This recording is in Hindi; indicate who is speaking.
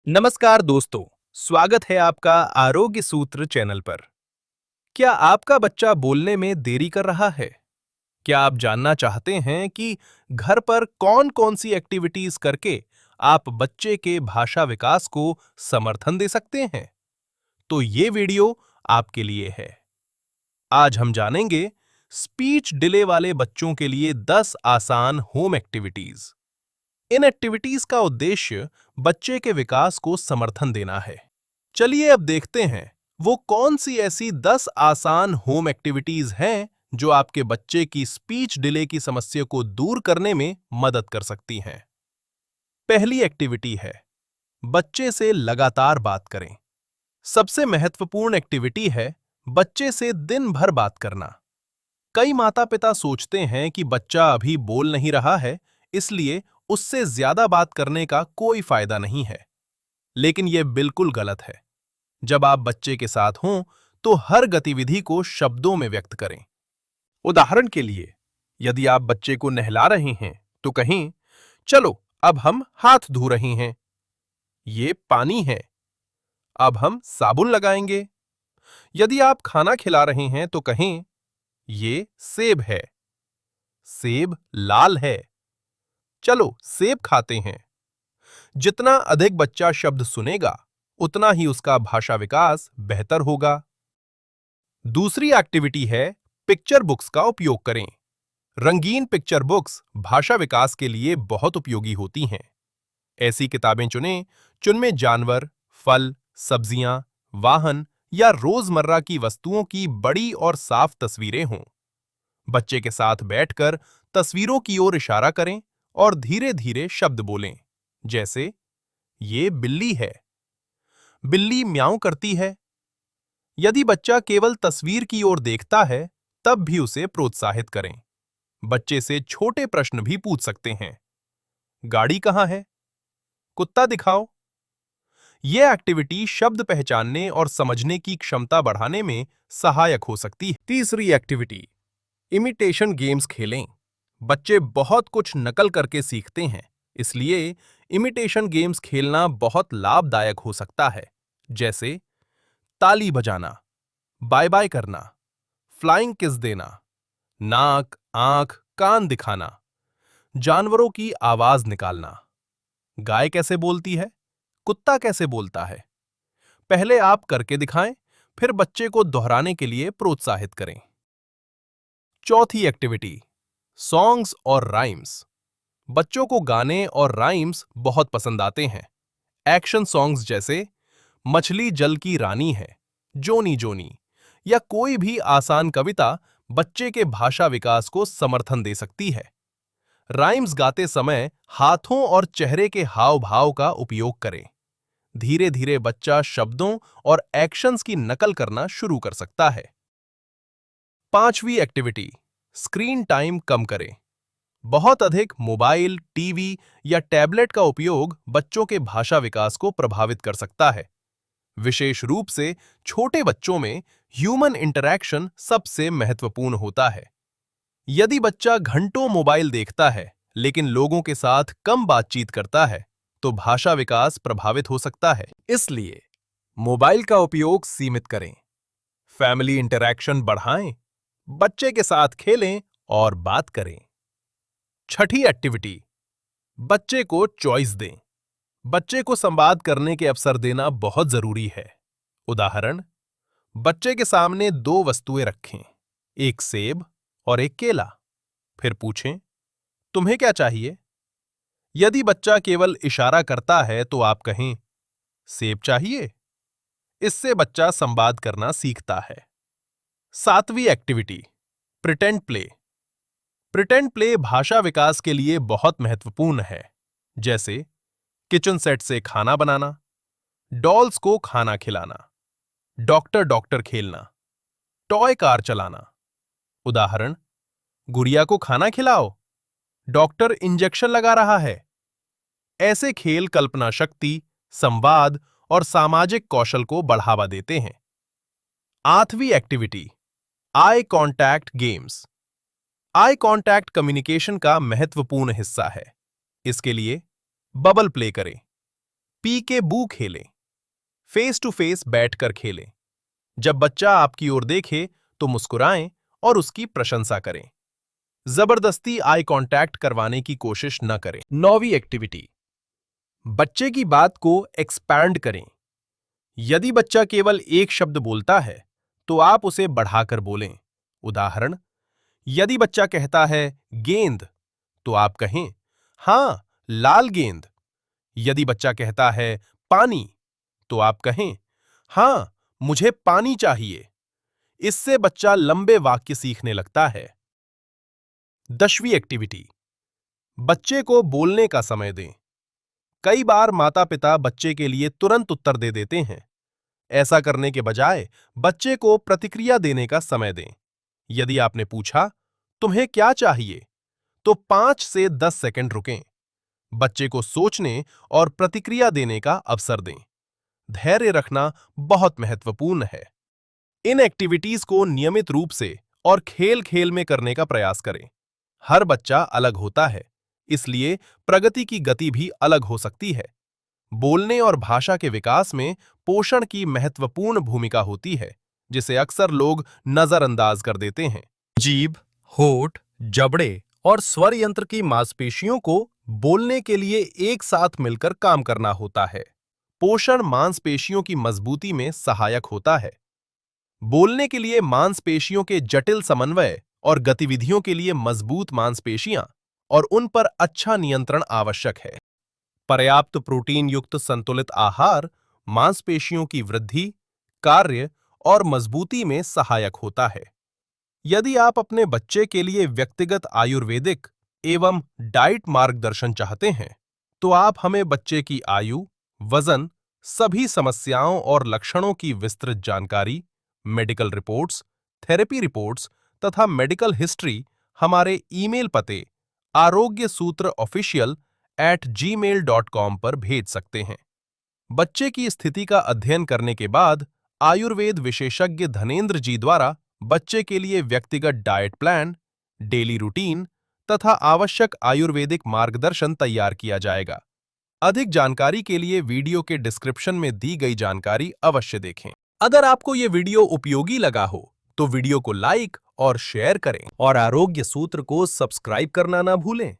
Speaker 1: नमस्कार दोस्तों, स्वागत है आपका आरोग्य सूत्र चैनल पर। क्या आपका बच्चा बोलने में देरी कर रहा है? क्या आप जानना चाहते हैं कि घर पर कौन-कौन सी एक्टिविटीज करके आप बच्चे के भाषा विकास को समर्थन दे सकते हैं? तो ये वीडियो आपके लिए है। आज हम जानेंगे स्पीच डिले वाले बच्चों के लिए 10 आसान होम एक्टिविटीज। इन एक्टिविटीज का उद्देश्य बच्चे के विकास को समर्थन देना है। चलिए अब देखते हैं वो कौन सी ऐसी 10 आसान होम एक्टिविटीज हैं जो आपके बच्चे की स्पीच डिले की समस्या को दूर करने में मदद कर सकती हैं। पहली एक्टिविटी है बच्चे से लगातार बात करें। सबसे महत्वपूर्ण एक्टिविटी है बच्चे से दिन भर बात करना। कई माता-पिता सोचते हैं कि बच्चा अभी बोल नहीं रहा है, इसलिए उससे ज्यादा बात करने का कोई फायदा नहीं है। लेकिन यह बिल्कुल गलत है। जब आप बच्चे के साथ हों, तो हर गतिविधि को शब्दों में व्यक्त करें। उदाहरण के लिए, यदि आप बच्चे को नहला रहे हैं, तो कहें, चलो अब हम हाथ धो रहे हैं। ये पानी है। अब हम साबुन लगाएंगे। यदि आप खाना खिला रहे हैं, तो कहें, ये सेब है। सेब लाल है। चलो सेब खाते हैं। जितना अधिक बच्चा शब्द सुनेगा, उतना ही उसका भाषा विकास बेहतर होगा। दूसरी एक्टिविटी है पिक्चर बुक्स का उपयोग करें। रंगीन पिक्चर बुक्स भाषा विकास के लिए बहुत उपयोगी होती हैं। ऐसी किताबें चुनें जिनमें जानवर, फल, सब्जियां, वाहन या रोजमर्रा की वस्तुओं की बड़ी और साफ तस्वीरें हों। बच्चे के साथ बैठकर तस्वीरों की ओर इशारा करें और धीरे-धीरे शब्द बोलें, जैसे ये बिल्ली है। बिल्ली म्याऊं करती है। यदि बच्चा केवल तस्वीर की ओर देखता है, तब भी उसे प्रोत्साहित करें। बच्चे से छोटे प्रश्न भी पूछ सकते हैं। गाड़ी कहाँ है? कुत्ता दिखाओ। यह एक्टिविटी शब्द पहचानने और समझने की क्षमता बढ़ाने में सहायक हो सकती है। तीसरी एक्टिविटी, इमिटेशन गेम्स खेलें। बच्चे बहुत कुछ नकल करके सीखते हैं, इसलिए इमिटेशन गेम्स खेलना बहुत लाभदायक हो सकता है, जैसे ताली बजाना, बाय बाय करना, फ्लाइंग किस देना, नाक, आंख, कान दिखाना, जानवरों की आवाज निकालना। गाय कैसे बोलती है? कुत्ता कैसे बोलता है? पहले आप करके दिखाएं, फिर बच्चे को दोहराने के लिए प्रोत्साहित करें। चौथी एक्टिविटी, सॉन्ग्स और राइम्स। बच्चों को गाने और राइम्स बहुत पसंद आते हैं। एक्शन सॉन्ग्स जैसे मछली जल की रानी है, जोनी जोनी, या कोई भी आसान कविता बच्चे के भाषा विकास को समर्थन दे सकती है। राइम्स गाते समय हाथों और चेहरे के हाव भाव का उपयोग करें। धीरे धीरे बच्चा शब्दों और एक्शंस की नकल करना शुरू कर सकता है। पांचवी एक्टिविटी, स्क्रीन टाइम कम करें। बहुत अधिक मोबाइल, टीवी या टैबलेट का उपयोग बच्चों के भाषा विकास को प्रभावित कर सकता है। विशेष रूप से छोटे बच्चों में ह्यूमन इंटरैक्शन सबसे महत्वपूर्ण होता है। यदि बच्चा घंटों मोबाइल देखता है, लेकिन लोगों के साथ कम बातचीत करता है, तो भाषा विकास प्रभावित हो सकता है। इसलिए मोबाइल का उपयोग सीमित करें। फैमिली इंटरैक्शन बढ़ाएं, बच्चे के साथ खेलें और बात करें। छठी एक्टिविटी, बच्चे को चॉइस दें। बच्चे को संवाद करने के अवसर देना बहुत जरूरी है। उदाहरण, बच्चे के सामने दो वस्तुएं रखें, एक सेब और एक केला। फिर पूछें, तुम्हें क्या चाहिए? यदि बच्चा केवल इशारा करता है, तो आप कहें, सेब चाहिए। इससे बच्चा संवाद करना सीखता है। सातवीं activity, pretend play. Pretend play भाषा विकास के लिए बहुत महत्वपूर्ण है, जैसे किचन सेट से खाना बनाना, डॉल्स को खाना खिलाना, डॉक्टर डॉक्टर खेलना, टॉय कार चलाना। उदाहरण, गुड़िया को खाना खिलाओ, डॉक्टर इंजेक्शन लगा रहा है। ऐसे खेल कल्पना शक्ति, संवाद और सामाजिक कौशल को बढ़ावा देते हैं। आठवीं activity, eye contact games. Eye contact communication का महत्वपूर्ण हिस्सा है। इसके लिए बबल प्ले करें। पी के बू खेलें। फेस टू फेस बैठकर खेलें। जब बच्चा आपकी ओर देखे तो मुस्कुराएं और उसकी प्रशंसा करें। जबरदस्ती आई कांटेक्ट करवाने की कोशिश न करें। 9वीं एक्टिविटी, बच्चे की बात को एक्सपैंड करें। यदि बच्चा केवल एक शब्द बोलता है, तो आप उसे बढ़ाकर बोलें। उदाहरण, यदि बच्चा कहता है गेंद, तो आप कहें, हां, लाल गेंद। यदि बच्चा कहता है पानी, तो आप कहें, हां, मुझे पानी चाहिए। इससे बच्चा लंबे वाक्य सीखने लगता है। 10वीं एक्टिविटी, बच्चे को बोलने का समय दें। कई बार माता-पिता बच्चे के लिए तुरंत उत्तर दे देते हैं। ऐसा करने के बजाय बच्चे को प्रतिक्रिया देने का समय दें। यदि आपने पूछा, तुम्हें क्या चाहिए? तो 5 से 10 सेकंड रुकें। बच्चे को सोचने और प्रतिक्रिया देने का अवसर दें। धैर्य रखना बहुत महत्वपूर्ण है। इन एक्टिविटीज को नियमित रूप से और खेल-खेल में करने का प्रयास करें। हर बच्चा अलग होता है, इसलिए प्रगति की गति भी अलग हो सकती है। बोलने और भाषा के विकास में पोषण की महत्वपूर्ण भूमिका होती है, जिसे अक्सर लोग नजरअंदाज कर देते हैं। जीभ, होठ, जबड़े और स्वर यंत्र की मांसपेशियों को बोलने के लिए एक साथ मिलकर काम करना होता है। पोषण मांसपेशियों की मजबूती में सहायक होता है। बोलने के लिए मांसपेशियों के जटिल समन्वय और गतिविधियों के लिए मजबूत मांसपेशियां और उन पर अच्छा नियंत्रण आवश्यक है। पर्याप्त प्रोटीन युक्त संतुलित आहार मांसपेशियों की वृद्धि, कार्य और मजबूती में सहायक होता है। यदि आप अपने बच्चे के लिए व्यक्तिगत आयुर्वेदिक एवं डाइट मार्गदर्शन चाहते हैं, तो आप हमें बच्चे की आयु, वजन, सभी समस्याओं और लक्षणों की विस्तृत जानकारी, मेडिकल रिपोर्ट्स, थेरेपी रिपोर्ट्स तथा मेडिकल हिस्ट्री हमारे ईमेल पते arogyasutraofficial@gmail.com पर भेज सकते हैं। बच्चे की स्थिति का अध्ययन करने के बाद आयुर्वेद विशेषज्ञ धनेंद्र जी द्वारा बच्चे के लिए व्यक्तिगत डाइट प्लान, डेली रूटीन तथा आवश्यक आयुर्वेदिक मार्गदर्शन तैयार किया जाएगा। अधिक जानकारी के लिए वीडियो के डिस्क्रिप्शन में दी गई जानकारी अवश्य देखें। अगर आपको ये वीडियो उपयोगी लगा हो, तो वीडियो को लाइक और शेयर करें और आरोग्य सूत्र को सब्सक्राइब करना ना भूलें।